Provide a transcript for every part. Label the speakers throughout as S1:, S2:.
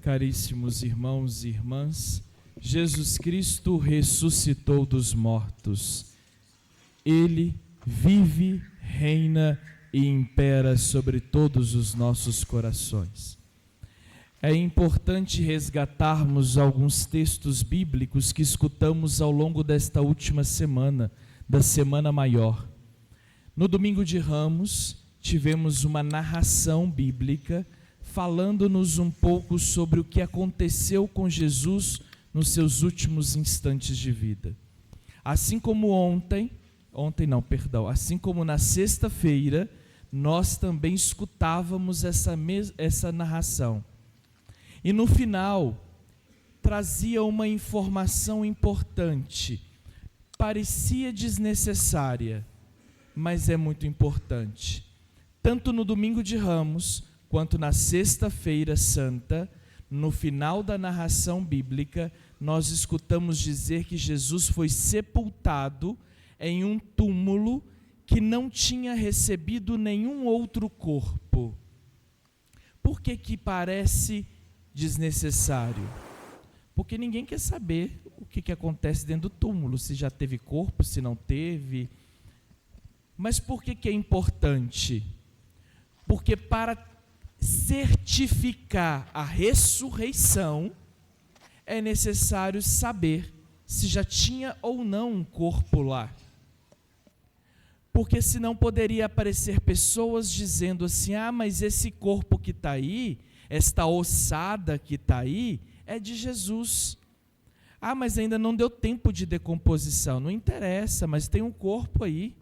S1: Caríssimos irmãos e irmãs, Jesus Cristo ressuscitou dos mortos. Ele vive, reina e impera sobre todos os nossos corações. É importante resgatarmos alguns textos bíblicos que escutamos ao longo desta última semana, da Semana Maior. No domingo de Ramos, tivemos uma narração bíblica falando-nos um pouco sobre o que aconteceu com Jesus nos seus últimos instantes de vida. Assim como assim como na sexta-feira, nós também escutávamos essa narração. E no final, trazia uma informação importante. Parecia desnecessária, mas é muito importante. Tanto no domingo de Ramos, quanto na sexta-feira santa, no final da narração bíblica, nós escutamos dizer que Jesus foi sepultado em um túmulo que não tinha recebido nenhum outro corpo. Por que parece desnecessário? Porque ninguém quer saber o que acontece dentro do túmulo, se já teve corpo, se não teve. Mas por que é importante? Porque para certificar a ressurreição, é necessário saber se já tinha ou não um corpo lá. Porque senão poderia aparecer pessoas dizendo assim, mas esse corpo que está aí, esta ossada que está aí, é de Jesus. Mas ainda não deu tempo de decomposição. Não interessa, mas tem um corpo aí.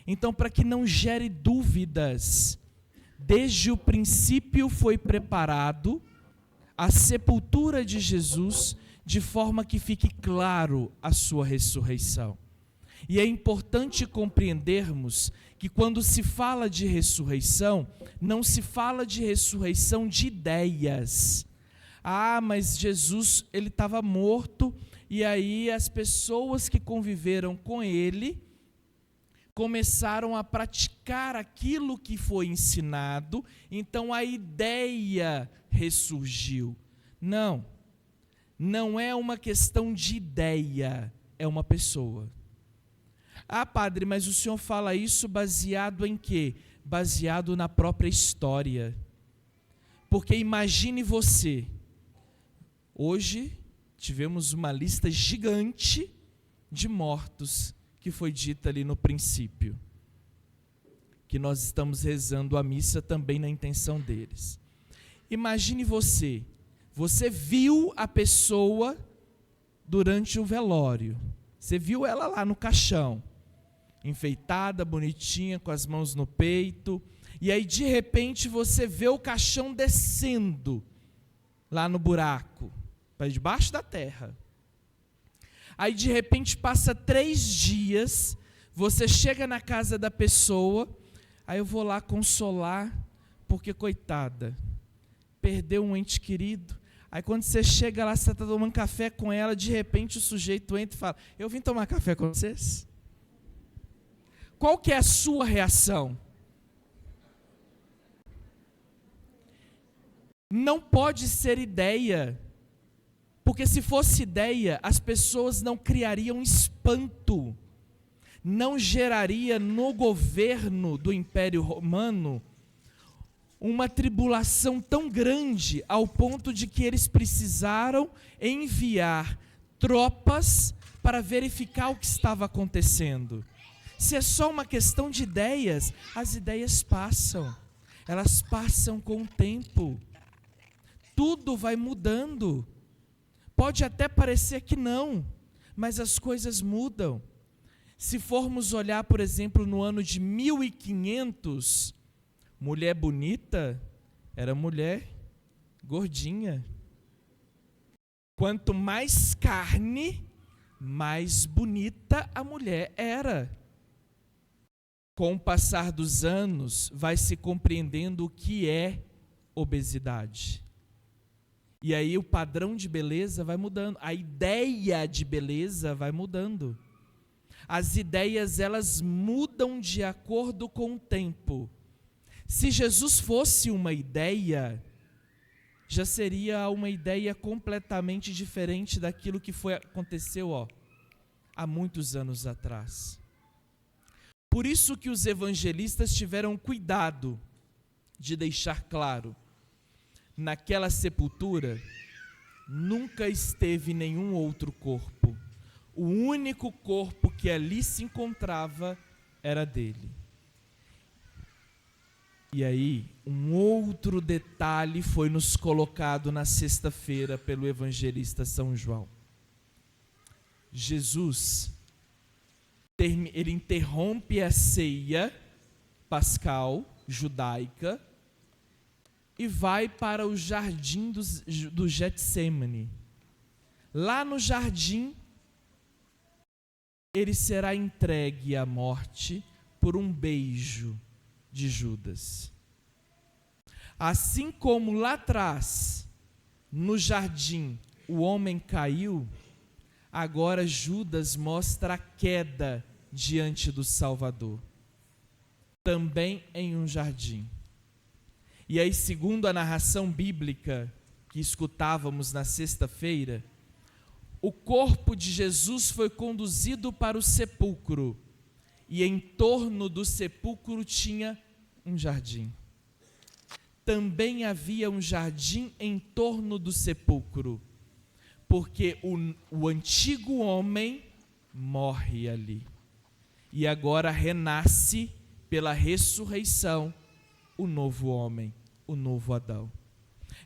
S1: Então, para que não gere dúvidas, desde o princípio foi preparado a sepultura de Jesus, de forma que fique claro a sua ressurreição. E é importante compreendermos que quando se fala de ressurreição, não se fala de ressurreição de ideias. Mas Jesus, ele estava morto, e aí as pessoas que conviveram com ele começaram a praticar aquilo que foi ensinado, então a ideia ressurgiu. Não é uma questão de ideia, é uma pessoa. Padre, mas o senhor fala isso baseado em quê? Baseado na própria história. Porque imagine você, hoje tivemos uma lista gigante de mortos, que foi dita ali no princípio, que nós estamos rezando a missa também na intenção deles. Imagine você viu a pessoa durante o velório, você viu ela lá no caixão, enfeitada, bonitinha, com as mãos no peito, e aí de repente você vê o caixão descendo lá no buraco, para debaixo da terra. Aí de repente passa 3 dias, você chega na casa da pessoa, aí eu vou lá consolar, porque coitada, perdeu um ente querido. Aí quando você chega lá, você está tomando café com ela, de repente o sujeito entra e fala, eu vim tomar café com vocês? Qual que é a sua reação? Não pode ser ideia. Porque se fosse ideia, as pessoas não criariam espanto, não geraria no governo do Império Romano uma tribulação tão grande ao ponto de que eles precisaram enviar tropas para verificar o que estava acontecendo. Se é só uma questão de ideias, as ideias passam, elas passam com o tempo, tudo vai mudando. Pode até parecer que não, mas as coisas mudam. Se formos olhar, por exemplo, no ano de 1500, mulher bonita era mulher gordinha. Quanto mais carne, mais bonita a mulher era. Com o passar dos anos, vai se compreendendo o que é obesidade. E aí o padrão de beleza vai mudando, a ideia de beleza vai mudando. As ideias, elas mudam de acordo com o tempo. Se Jesus fosse uma ideia, já seria uma ideia completamente diferente daquilo que aconteceu há muitos anos atrás. Por isso que os evangelistas tiveram cuidado de deixar claro: naquela sepultura nunca esteve nenhum outro corpo. O único corpo que ali se encontrava era dele. E aí, um outro detalhe foi nos colocado na sexta-feira pelo evangelista São João. Jesus, ele interrompe a ceia pascal judaica e vai para o jardim do Getsêmani. Lá no jardim, ele será entregue à morte por um beijo de Judas. Assim como lá atrás, no jardim, o homem caiu, agora Judas mostra a queda diante do Salvador, também em um jardim. E aí, segundo a narração bíblica que escutávamos na sexta-feira, o corpo de Jesus foi conduzido para o sepulcro, e em torno do sepulcro tinha um jardim. Também havia um jardim em torno do sepulcro, porque o antigo homem morre ali, e agora renasce pela ressurreição o novo homem, o novo Adão.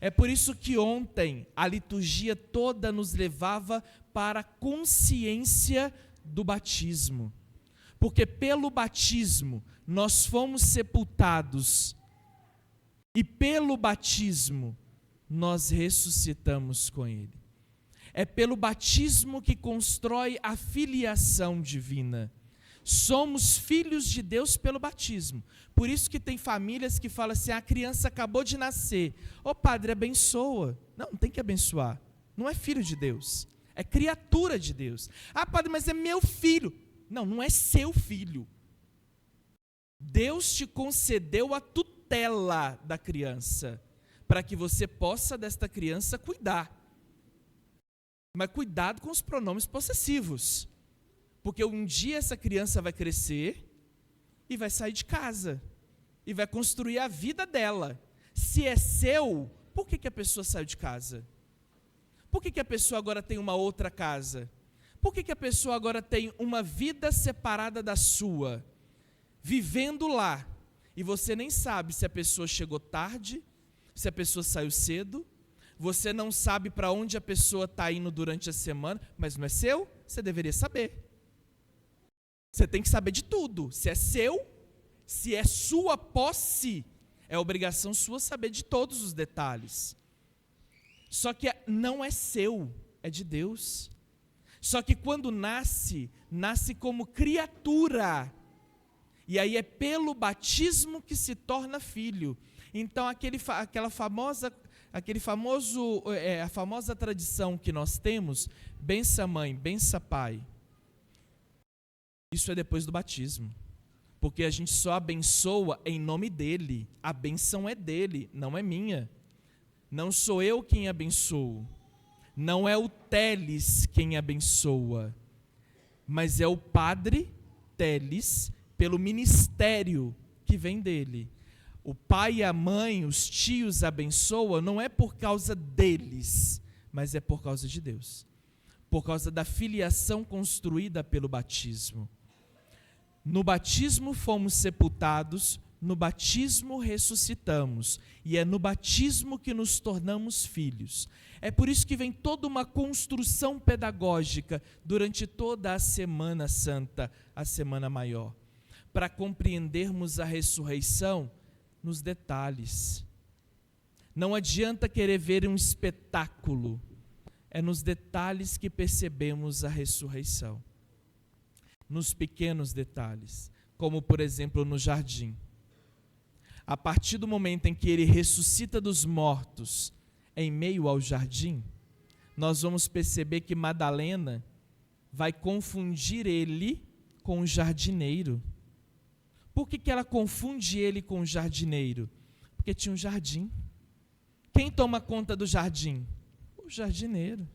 S1: É por isso que ontem a liturgia toda nos levava para a consciência do batismo. Porque pelo batismo nós fomos sepultados e pelo batismo nós ressuscitamos com Ele. É pelo batismo que constrói a filiação divina. Somos filhos de Deus pelo batismo. Por isso que tem famílias que falam assim: a criança acabou de nascer. Ô padre, abençoa. Não tem que abençoar. Não é filho de Deus. É criatura de Deus. Ah, padre, mas é meu filho. Não, não é seu filho. Deus te concedeu a tutela da criança, para que você possa desta criança cuidar. Mas cuidado com os pronomes possessivos. Porque um dia essa criança vai crescer e vai sair de casa. E vai construir a vida dela. Se é seu, por que a pessoa saiu de casa? Por que a pessoa agora tem uma outra casa? Por que a pessoa agora tem uma vida separada da sua? Vivendo lá. E você nem sabe se a pessoa chegou tarde, se a pessoa saiu cedo. Você não sabe para onde a pessoa está indo durante a semana. Mas não é seu? Você deveria saber. Você tem que saber de tudo. Se é seu, se é sua posse, é obrigação sua saber de todos os detalhes. Só que não é seu, é de Deus. Só que quando nasce como criatura. E aí é pelo batismo que se torna filho. Então a famosa tradição que nós temos, bença mãe, bença pai. Isso é depois do batismo, porque a gente só abençoa em nome dele, a bênção é dele, não é minha, não sou eu quem abençoo, não é o Teles quem abençoa, mas é o Padre Teles, pelo ministério que vem dele. O pai e a mãe, os tios abençoam, não é por causa deles, mas é por causa de Deus, por causa da filiação construída pelo batismo. No batismo fomos sepultados, no batismo ressuscitamos, e é no batismo que nos tornamos filhos. É por isso que vem toda uma construção pedagógica durante toda a Semana Santa, a Semana Maior, para compreendermos a ressurreição nos detalhes. Não adianta querer ver um espetáculo, é nos detalhes que percebemos a ressurreição. Nos pequenos detalhes, como por exemplo no jardim. A partir do momento em que ele ressuscita dos mortos em meio ao jardim, nós vamos perceber que Madalena vai confundir ele com o jardineiro. Por que ela confunde ele com o jardineiro? Porque tinha um jardim. Quem toma conta do jardim? O jardineiro.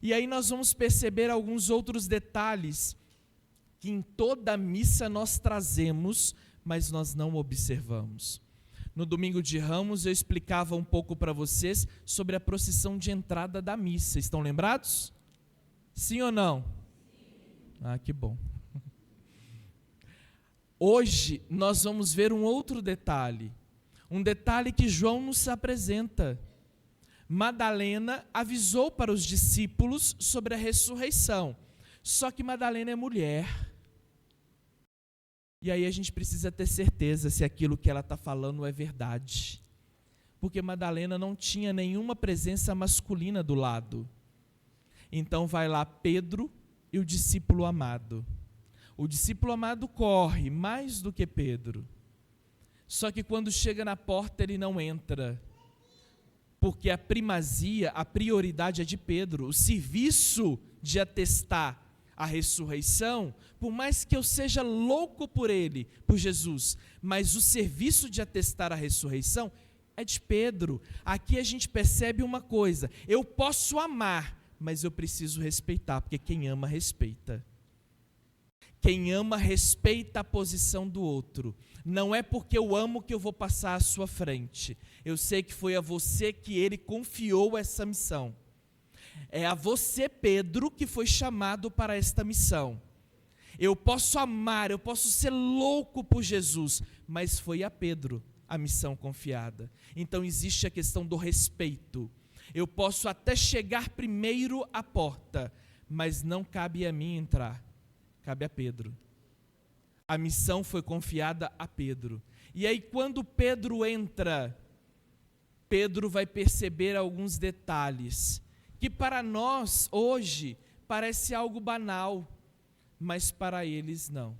S1: E aí nós vamos perceber alguns outros detalhes que em toda missa nós trazemos, mas nós não observamos. No domingo de Ramos eu explicava um pouco para vocês sobre a procissão de entrada da missa. Estão lembrados? Sim ou não? Ah, que bom. Hoje nós vamos ver um outro detalhe. Um detalhe que João nos apresenta. Madalena avisou para os discípulos sobre a ressurreição. Só que Madalena é mulher. E aí a gente precisa ter certeza se aquilo que ela está falando é verdade. Porque Madalena não tinha nenhuma presença masculina do lado. Então vai lá Pedro e o discípulo amado. O discípulo amado corre mais do que Pedro. Só que quando chega na porta ele não entra. Porque a primazia, a prioridade é de Pedro. O serviço de atestar a ressurreição, por mais que eu seja louco por ele, por Jesus, mas o serviço de atestar a ressurreição é de Pedro. Aqui a gente percebe uma coisa: eu posso amar, mas eu preciso respeitar, porque quem ama, respeita. Quem ama, respeita a posição do outro. Não é porque eu amo que eu vou passar à sua frente. Eu sei que foi a você que ele confiou essa missão. É a você, Pedro, que foi chamado para esta missão. Eu posso amar, eu posso ser louco por Jesus, mas foi a Pedro a missão confiada. Então existe a questão do respeito. Eu posso até chegar primeiro à porta, mas não cabe a mim entrar. Cabe a Pedro. A missão foi confiada a Pedro. E aí quando Pedro entra, Pedro vai perceber alguns detalhes que para nós hoje parece algo banal, mas para eles não.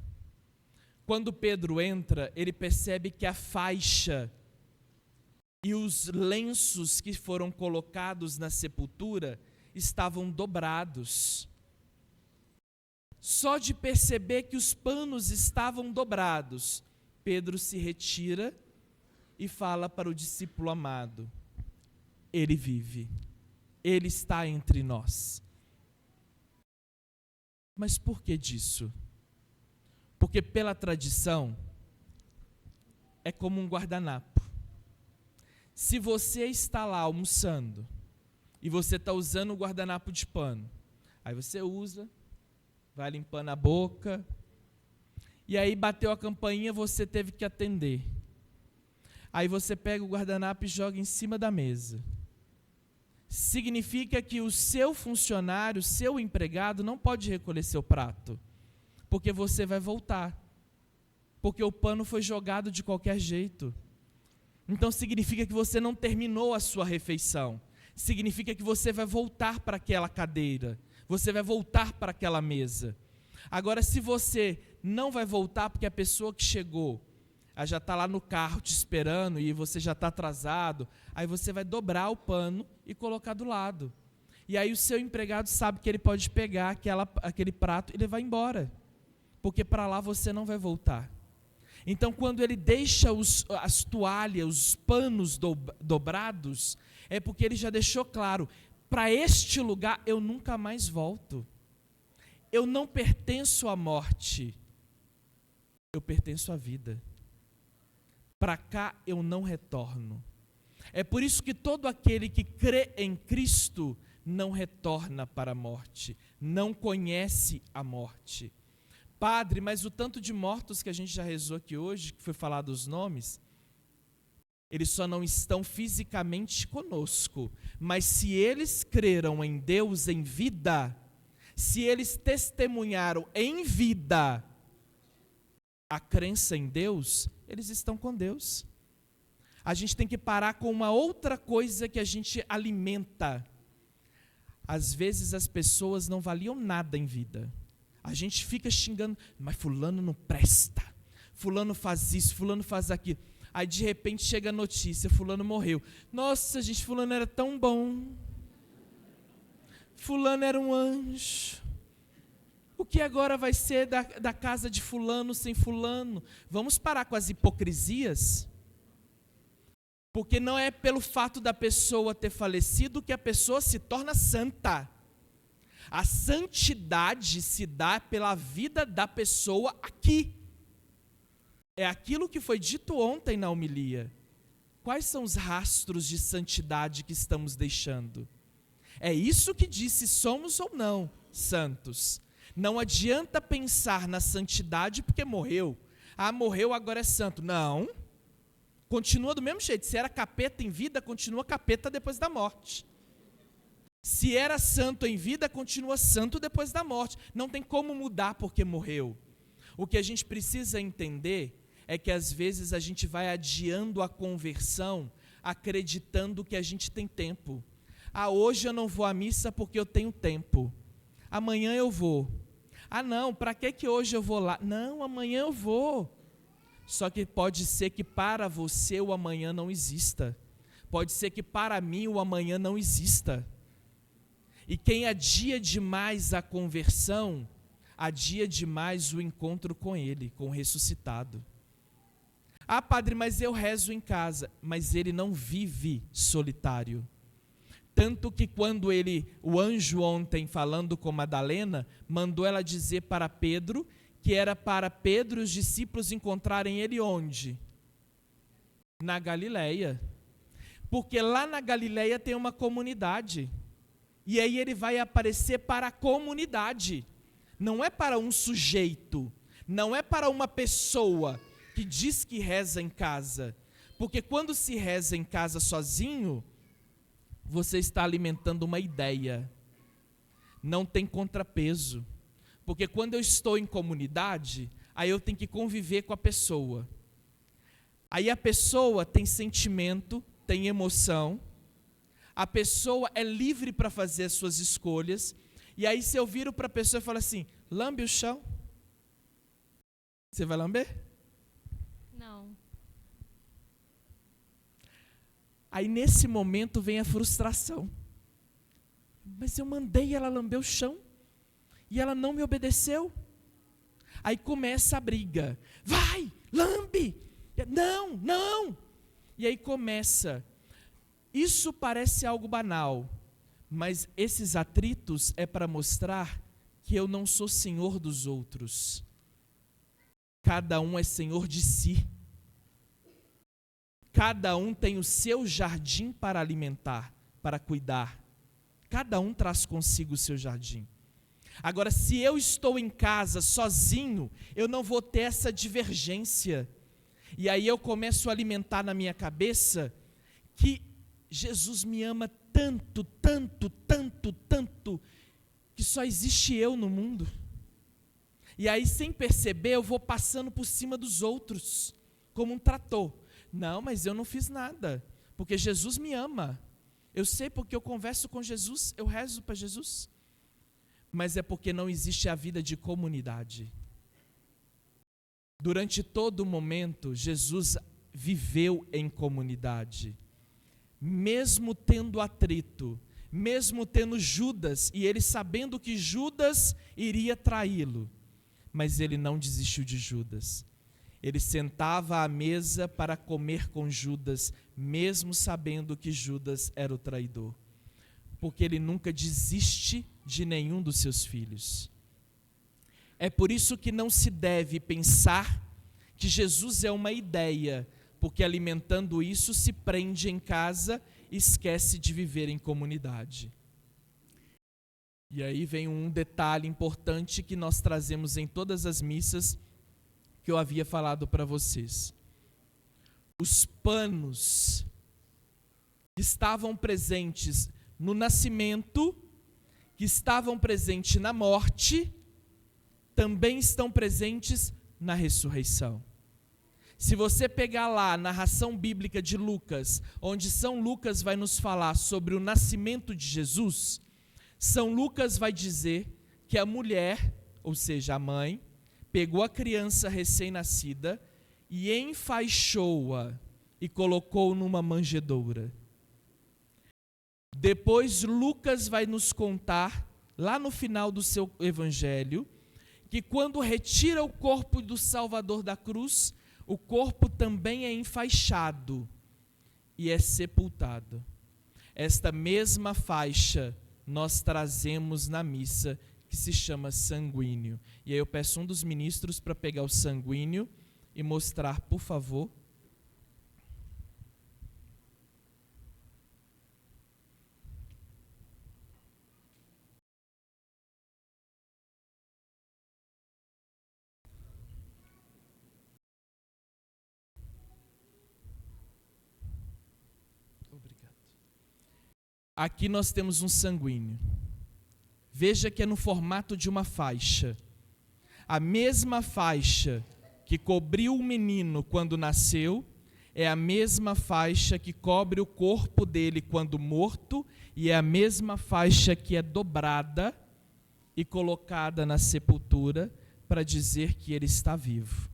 S1: Quando Pedro entra, ele percebe que a faixa e os lenços que foram colocados na sepultura estavam dobrados. Só de perceber que os panos estavam dobrados, Pedro se retira e fala para o discípulo amado: ele vive, ele está entre nós. Mas por que disso? Porque pela tradição, é como um guardanapo. Se você está lá almoçando, e você está usando o guardanapo de pano, aí você usa, vai limpando a boca, e aí bateu a campainha, você teve que atender. Aí você pega o guardanapo e joga em cima da mesa. Significa que o seu funcionário, seu empregado, não pode recolher seu prato, porque você vai voltar, porque o pano foi jogado de qualquer jeito. Então significa que você não terminou a sua refeição, significa que você vai voltar para aquela cadeira, você vai voltar para aquela mesa. Agora, se você não vai voltar porque a pessoa que chegou, ela já está lá no carro te esperando e você já está atrasado, aí você vai dobrar o pano e colocar do lado. E aí o seu empregado sabe que ele pode pegar aquele prato e levar embora, porque para lá você não vai voltar. Então, quando ele deixa as toalhas, os panos dobrados, é porque ele já deixou claro: para este lugar eu nunca mais volto. Eu não pertenço à morte, eu pertenço à vida. Para cá eu não retorno. É por isso que todo aquele que crê em Cristo não retorna para a morte, não conhece a morte. Padre, mas o tanto de mortos que a gente já rezou aqui hoje, que foi falado os nomes, eles só não estão fisicamente conosco, mas se eles creram em Deus em vida, se eles testemunharam em vida a crença em Deus, eles estão com Deus. A gente tem que parar com uma outra coisa que a gente alimenta. Às vezes as pessoas não valiam nada em vida. A gente fica xingando, mas fulano não presta, fulano faz isso, fulano faz aquilo. Aí de repente chega a notícia, fulano morreu. Nossa, gente, fulano era tão bom. Fulano era um anjo. O que agora vai ser da casa de fulano sem fulano? Vamos parar com as hipocrisias? Porque não é pelo fato da pessoa ter falecido que a pessoa se torna santa. A santidade se dá pela vida da pessoa aqui. É aquilo que foi dito ontem na homilia. Quais são os rastros de santidade que estamos deixando? É isso que diz se somos ou não santos. Não adianta pensar na santidade porque morreu. Ah, morreu, agora é santo. Não. Continua do mesmo jeito. Se era capeta em vida, continua capeta depois da morte. Se era santo em vida, continua santo depois da morte. Não tem como mudar porque morreu. O que a gente precisa entender é que às vezes a gente vai adiando a conversão, acreditando que a gente tem tempo. Ah, hoje eu não vou à missa porque eu tenho tempo. Amanhã eu vou. Ah, não, para que hoje eu vou lá? Não, amanhã eu vou. Só que pode ser que para você o amanhã não exista. Pode ser que para mim o amanhã não exista. E quem adia demais a conversão, adia demais o encontro com Ele, com o ressuscitado. Ah, padre, mas eu rezo em casa. Mas ele não vive solitário. Tanto que quando o anjo ontem, falando com Madalena, mandou ela dizer para Pedro, que era para Pedro e os discípulos encontrarem ele onde? Na Galileia. Porque lá na Galileia tem uma comunidade. E aí ele vai aparecer para a comunidade. Não é para um sujeito, não é para uma pessoa que diz que reza em casa. Porque quando se reza em casa sozinho, você está alimentando uma ideia. Não tem contrapeso. Porque quando eu estou em comunidade, aí eu tenho que conviver com a pessoa. Aí a pessoa tem sentimento, tem emoção. A pessoa é livre para fazer as suas escolhas. E aí se eu viro para a pessoa e falo assim, lambe o chão. Você vai lamber?
S2: Não.
S1: Aí nesse momento vem a frustração. Mas eu mandei ela lamber o chão e ela não me obedeceu. Aí começa a briga. Vai, lambe! Não, não! E aí começa. Isso parece algo banal, mas esses atritos é para mostrar que eu não sou senhor dos outros. Cada um é senhor de si. Cada um tem o seu jardim para alimentar, para cuidar. Cada um traz consigo o seu jardim. Agora, se eu estou em casa sozinho, eu não vou ter essa divergência. E aí eu começo a alimentar na minha cabeça que Jesus me ama tanto, tanto, tanto, tanto, que só existe eu no mundo. E aí, sem perceber, eu vou passando por cima dos outros, como um trator. Não, mas eu não fiz nada, porque Jesus me ama. Eu sei porque eu converso com Jesus, eu rezo para Jesus. Mas é porque não existe a vida de comunidade. Durante todo o momento, Jesus viveu em comunidade. Mesmo tendo atrito, mesmo tendo Judas, e ele sabendo que Judas iria traí-lo, mas ele não desistiu de Judas. Ele sentava à mesa para comer com Judas, mesmo sabendo que Judas era o traidor. Porque ele nunca desiste de nenhum dos seus filhos. É por isso que não se deve pensar que Jesus é uma ideia, porque alimentando isso se prende em casa e esquece de viver em comunidade. E aí vem um detalhe importante que nós trazemos em todas as missas, que eu havia falado para vocês. Os panos que estavam presentes no nascimento, que estavam presentes na morte, também estão presentes na ressurreição. Se você pegar lá a narração bíblica de Lucas, onde São Lucas vai nos falar sobre o nascimento de Jesus, São Lucas vai dizer que a mulher, ou seja, a mãe, pegou a criança recém-nascida e enfaixou-a e colocou numa manjedoura. Depois Lucas vai nos contar, lá no final do seu evangelho, que quando retira o corpo do Salvador da cruz, o corpo também é enfaixado e é sepultado. Esta mesma faixa nós trazemos na missa, que se chama sanguíneo. E aí eu peço um dos ministros para pegar o sanguíneo e mostrar, por favor. Obrigado. Aqui nós temos um sanguíneo. Veja que é no formato de uma faixa. A mesma faixa que cobriu o menino quando nasceu é a mesma faixa que cobre o corpo dele quando morto e é a mesma faixa que é dobrada e colocada na sepultura para dizer que ele está vivo.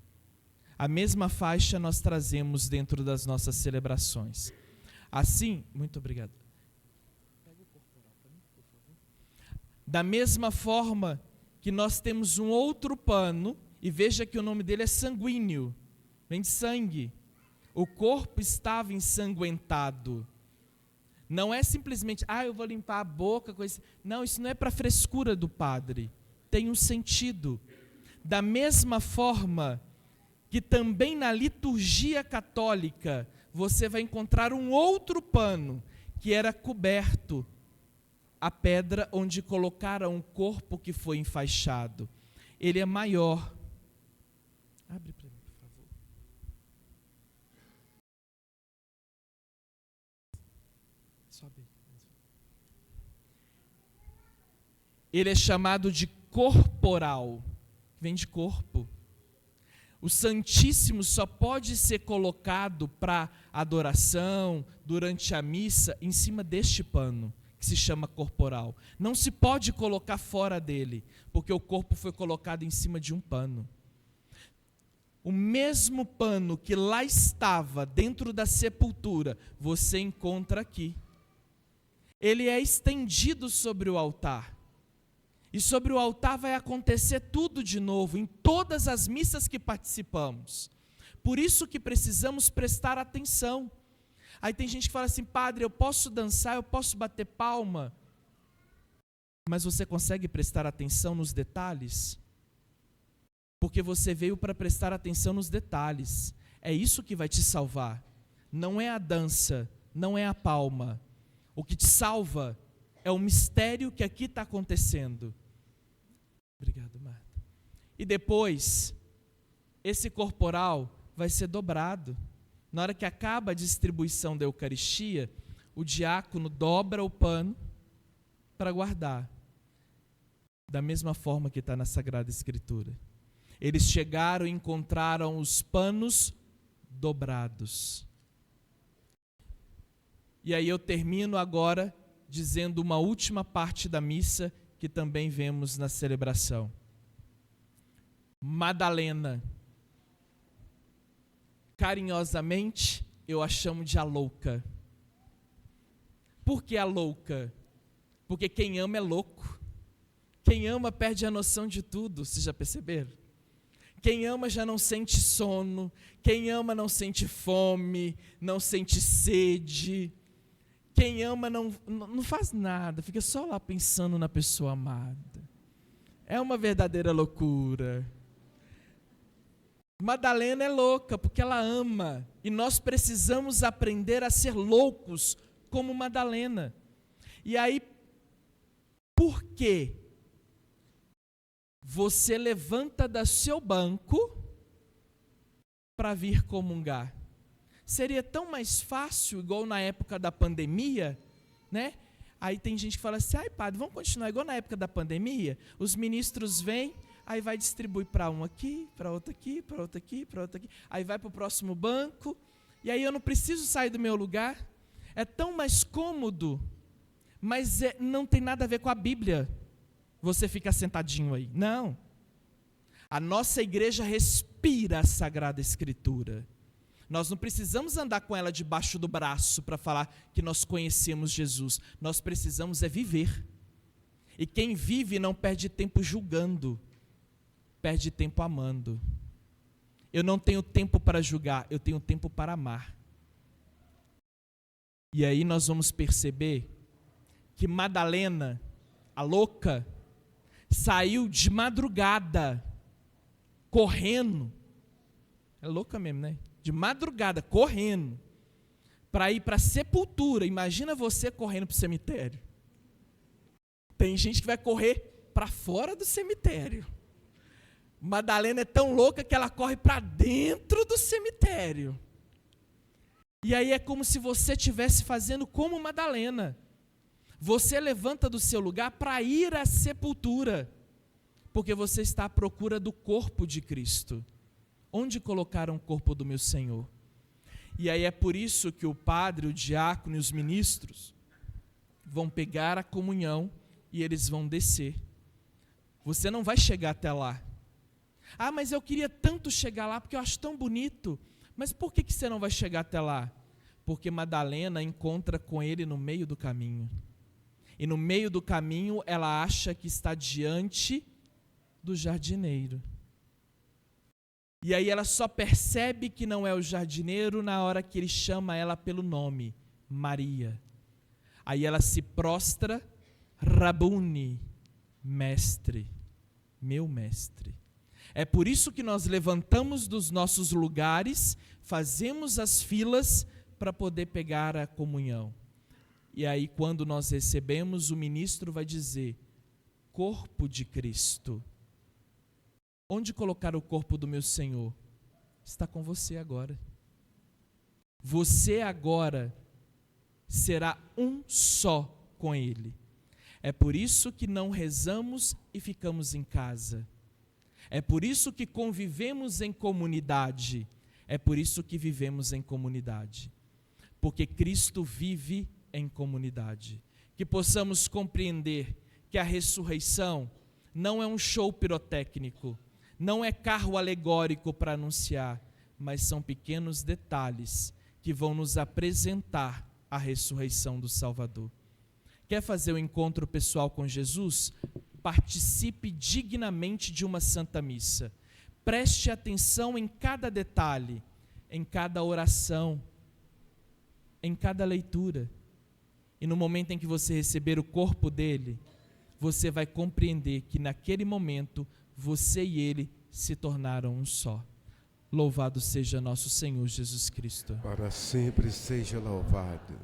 S1: A mesma faixa nós trazemos dentro das nossas celebrações. Assim, muito obrigado. Da mesma forma que nós temos um outro pano, e veja que o nome dele é sanguíneo, vem de sangue. O corpo estava ensanguentado. Não é simplesmente, eu vou limpar a boca, coisa. Não, isso não é para frescura do padre. Tem um sentido. Da mesma forma que também na liturgia católica você vai encontrar um outro pano que era coberto a pedra onde colocaram o corpo que foi enfaixado. Ele é maior. Abre para mim, por favor. Sobe. Ele é chamado de corporal, vem de corpo. O Santíssimo só pode ser colocado para adoração, durante a missa, em cima deste pano, que se chama corporal. Não se pode colocar fora dele, porque o corpo foi colocado em cima de um pano. O mesmo pano que lá estava dentro da sepultura, você encontra aqui. Ele é estendido sobre o altar. E sobre o altar vai acontecer tudo de novo, em todas as missas que participamos. Por isso que precisamos prestar atenção. Aí tem gente que fala assim, padre, eu posso dançar, eu posso bater palma, mas você consegue prestar atenção nos detalhes? Porque você veio para prestar atenção nos detalhes. É isso que vai te salvar. Não é a dança, não é a palma. O que te salva é o mistério que aqui está acontecendo. Obrigado, Marta. E depois, esse corporal vai ser dobrado. Na hora que acaba a distribuição da Eucaristia, o diácono dobra o pano para guardar. Da mesma forma que está na Sagrada Escritura. Eles chegaram e encontraram os panos dobrados. E aí eu termino agora dizendo uma última parte da missa que também vemos na celebração. Madalena. Carinhosamente, eu a chamo de a louca. Por que a louca? Porque quem ama é louco. Quem ama perde a noção de tudo, vocês já perceberam? Quem ama já não sente sono, quem ama não sente fome, não sente sede. Quem ama não faz nada, fica só lá pensando na pessoa amada. É uma verdadeira loucura. Madalena é louca porque ela ama. E nós precisamos aprender a ser loucos como Madalena. E aí, por quê? Você levanta do seu banco para vir comungar. Seria tão mais fácil, igual na época da pandemia, né? Aí tem gente que fala assim, padre, vamos continuar igual na época da pandemia? Os ministros vêm, aí vai distribuir para um aqui, para outro aqui, para outro aqui, para outro aqui. Aí vai para o próximo banco, e aí eu não preciso sair do meu lugar. É tão mais cômodo, mas não tem nada a ver com a Bíblia. Você fica sentadinho aí. Não. A nossa igreja respira a Sagrada Escritura. Nós não precisamos andar com ela debaixo do braço para falar que nós conhecemos Jesus. Nós precisamos viver. E quem vive não perde tempo julgando, perde tempo amando. Eu não tenho tempo para julgar, eu tenho tempo para amar. E aí nós vamos perceber que Madalena, a louca, saiu de madrugada, correndo. É louca mesmo, né? De madrugada, correndo, para ir para a sepultura. Imagina você correndo para o cemitério. Tem gente que vai correr para fora do cemitério. Madalena é tão louca que ela corre para dentro do cemitério. E aí é como se você estivesse fazendo como Madalena. Você levanta do seu lugar para ir à sepultura, porque você está à procura do corpo de Cristo. Onde colocaram o corpo do meu Senhor? E aí é por isso que o padre, o diácono e os ministros vão pegar a comunhão e eles vão descer. Você não vai chegar até lá. Ah, mas eu queria tanto chegar lá porque eu acho tão bonito. Mas por que você não vai chegar até lá? Porque Madalena encontra com ele no meio do caminho. E no meio do caminho ela acha que está diante do jardineiro. E aí ela só percebe que não é o jardineiro na hora que ele chama ela pelo nome, Maria. Aí ela se prostra, Rabuni, mestre, meu mestre. É por isso que nós levantamos dos nossos lugares, fazemos as filas para poder pegar a comunhão. E aí quando nós recebemos, o ministro vai dizer, corpo de Cristo. Onde colocar o corpo do meu Senhor? Está com você agora. Você agora será um só com Ele. É por isso que não rezamos e ficamos em casa. É por isso que convivemos em comunidade. É por isso que vivemos em comunidade. Porque Cristo vive em comunidade. Que possamos compreender que a ressurreição não é um show pirotécnico, não é carro alegórico para anunciar, mas são pequenos detalhes que vão nos apresentar a ressurreição do Salvador. Quer fazer o encontro pessoal com Jesus? Participe dignamente de uma Santa Missa. Preste atenção em cada detalhe, em cada oração, em cada leitura. E no momento em que você receber o corpo dele, você vai compreender que naquele momento você e ele se tornaram um só. Louvado seja nosso Senhor Jesus Cristo.
S3: Para sempre seja louvado.